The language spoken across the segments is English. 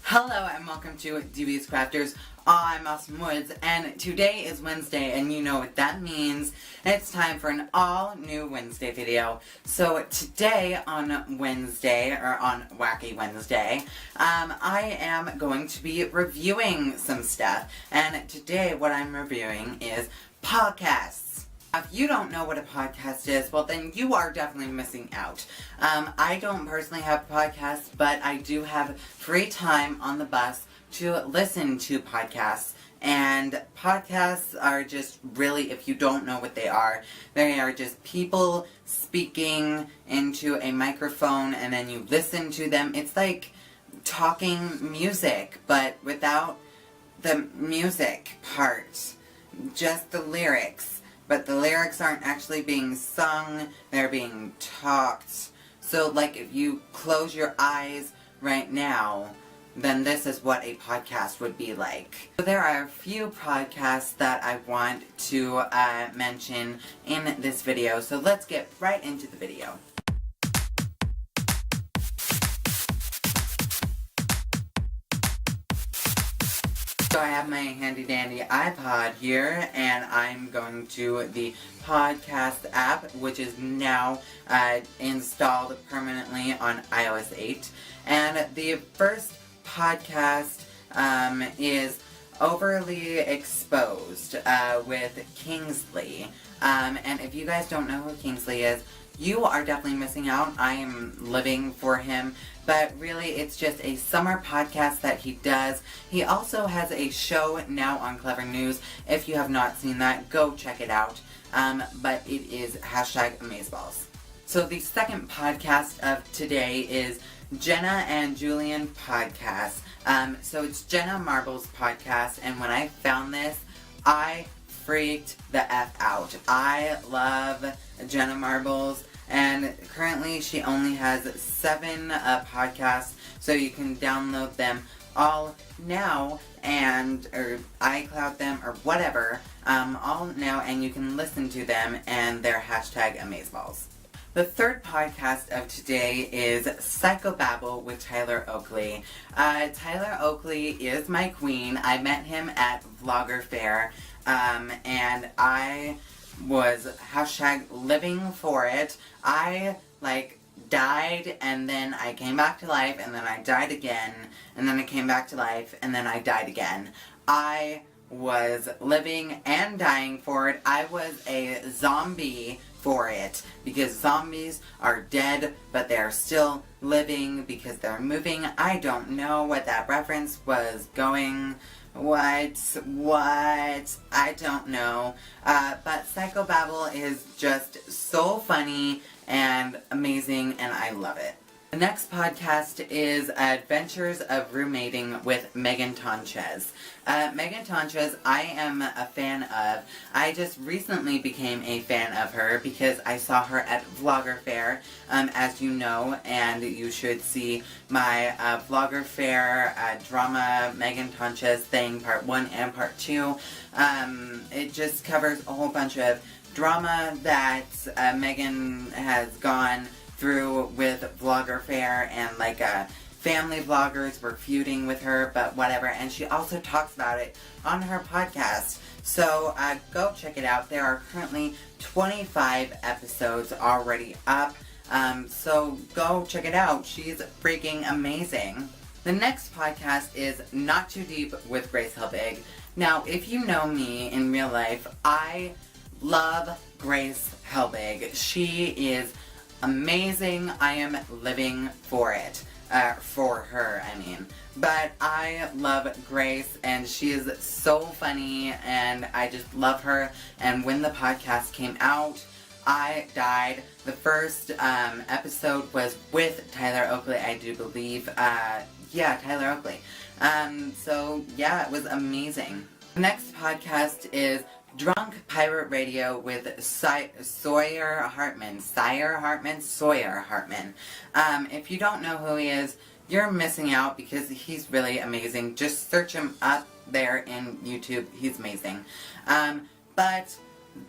Hello and welcome to DB's Crafters. I'm Austin Woods and today is Wednesday and you know what that means. It's time for an all new Wednesday video. So today on Wednesday, or on Wacky Wednesday, I am going to be reviewing some stuff. And today what I'm reviewing is podcasts. If you don't know what a podcast is, well then you are definitely missing out. I don't personally have podcasts, but I do have free time on the bus to listen to podcasts. And podcasts are just really, if you don't know what they are just people speaking into a microphone and then you listen to them. It's like talking music, but without the music part, just the lyrics. But the lyrics aren't actually being sung, they're being talked. So like if you close your eyes right now, then this is what a podcast would be like. So there are a few podcasts that I want to mention in this video, so let's get right into the video. So I have my handy dandy iPod here and I'm going to the podcast app, which is now installed permanently on iOS 8. And the first podcast is Overly Exposed with Kingsley. And if you guys don't know who Kingsley is, you are definitely missing out. I am living for him. But really, it's just a summer podcast that he does. He also has a show now on Clever News. If you have not seen that, go check it out. But it is #Amazeballs. So the second podcast of today is Jenna and Julian podcast. So it's Jenna Marble's podcast, and when I found this, I freaked the F out. I love Jenna Marbles, and currently she only has 7 podcasts, so you can download them all now or iCloud them or whatever, all now, and you can listen to them, and they're #Amazeballs. The third podcast of today is Psychobabble with Tyler Oakley. Tyler Oakley is my queen. I met him at Vlogger Fair, and I was #living for it. I, died, and then I came back to life, and then I died again, and then I came back to life, and then I died again. I was living and dying for it. I was a zombie for it, because zombies are dead, but they're still living because they're moving. I don't know what that reference was going. What? I don't know. But Psychobabble is just so funny and amazing, and I love it. The next podcast is Adventures of Roommating with Megan Tonchez. Megan Tonchez, I am a fan of. I just recently became a fan of her because I saw her at Vlogger Fair, as you know, and you should see my Vlogger Fair drama Megan Tonchez thing, part 1 and part 2. It just covers a whole bunch of drama that Megan has gone through with Vlogger Fair, and family vloggers were feuding with her, but whatever, and she also talks about it on her podcast. So go check it out. There are currently 25 episodes already up, so go check it out. She's freaking amazing. The next podcast is Not Too Deep with Grace Helbig. Now, if you know me in real life, I love Grace Helbig. She is amazing. I am living for it. For her, I mean. But I love Grace, and she is so funny, and I just love her. And when the podcast came out, I died. The first episode was with Tyler Oakley, I do believe. Yeah, Tyler Oakley. So yeah, it was amazing. The next podcast is Drunk Pirate Radio with Sawyer Hartman. If you don't know who he is, you're missing out because he's really amazing. Just search him up there in YouTube. He's amazing. But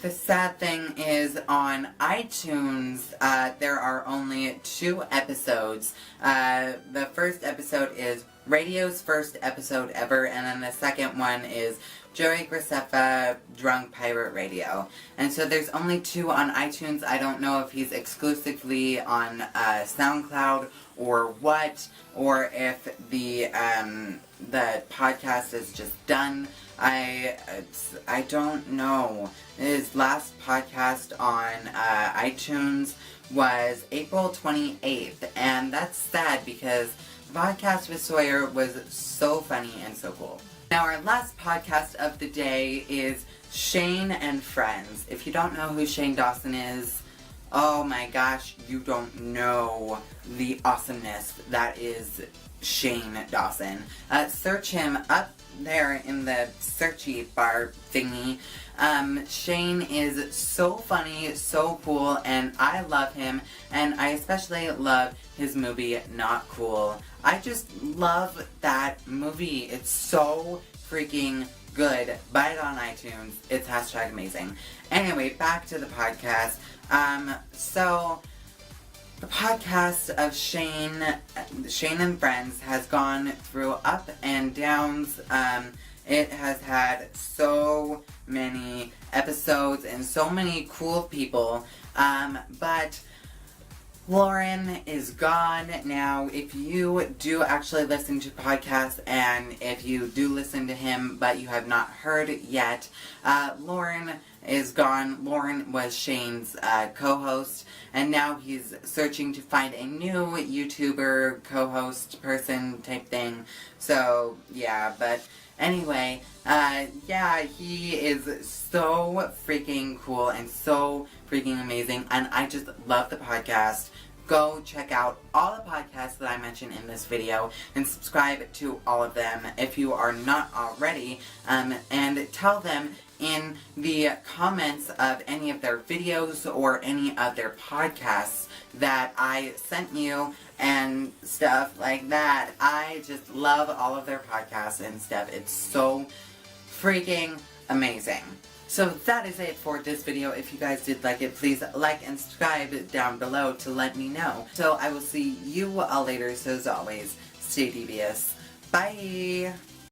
the sad thing is, on iTunes, there are only 2 episodes. The first episode is radio's first episode ever, and then the second one is Joey Graceffa, Drunk Pirate Radio. And so there's only 2 on iTunes. I don't know if he's exclusively on SoundCloud or what, or if the podcast is just done. I don't know. His last podcast on iTunes was April 28th, and that's sad because the podcast with Sawyer was so funny and so cool. Now our last podcast of the day is Shane and Friends. If you don't know who Shane Dawson is, oh my gosh, you don't know the awesomeness that is Shane Dawson. Search him up there in the searchy bar thingy. Shane is so funny, so cool, and I love him, and I especially love his movie, Not Cool. I just love that movie. It's so freaking good. Buy it on iTunes. It's #amazing. Anyway, back to the podcast. So the podcast of Shane and Friends has gone through up and downs. It has had so many episodes and so many cool people. But Lauren is gone now. If you do actually listen to podcasts, and if you do listen to him but you have not heard it yet, Lauren is gone. Lauren was Shane's co-host, and now he's searching to find a new YouTuber co-host person type thing. So yeah, but anyway, yeah, he is so freaking cool and so freaking amazing, and I just love the podcast. Go check out all the podcasts that I mentioned in this video and subscribe to all of them if you are not already, and tell them in the comments of any of their videos or any of their podcasts that I sent you and stuff like that. I just love all of their podcasts and stuff. It's so freaking amazing. So that is it for this video. If you guys did like it, please like and subscribe down below to let me know. So I will see you all later. So as always, stay devious. Bye!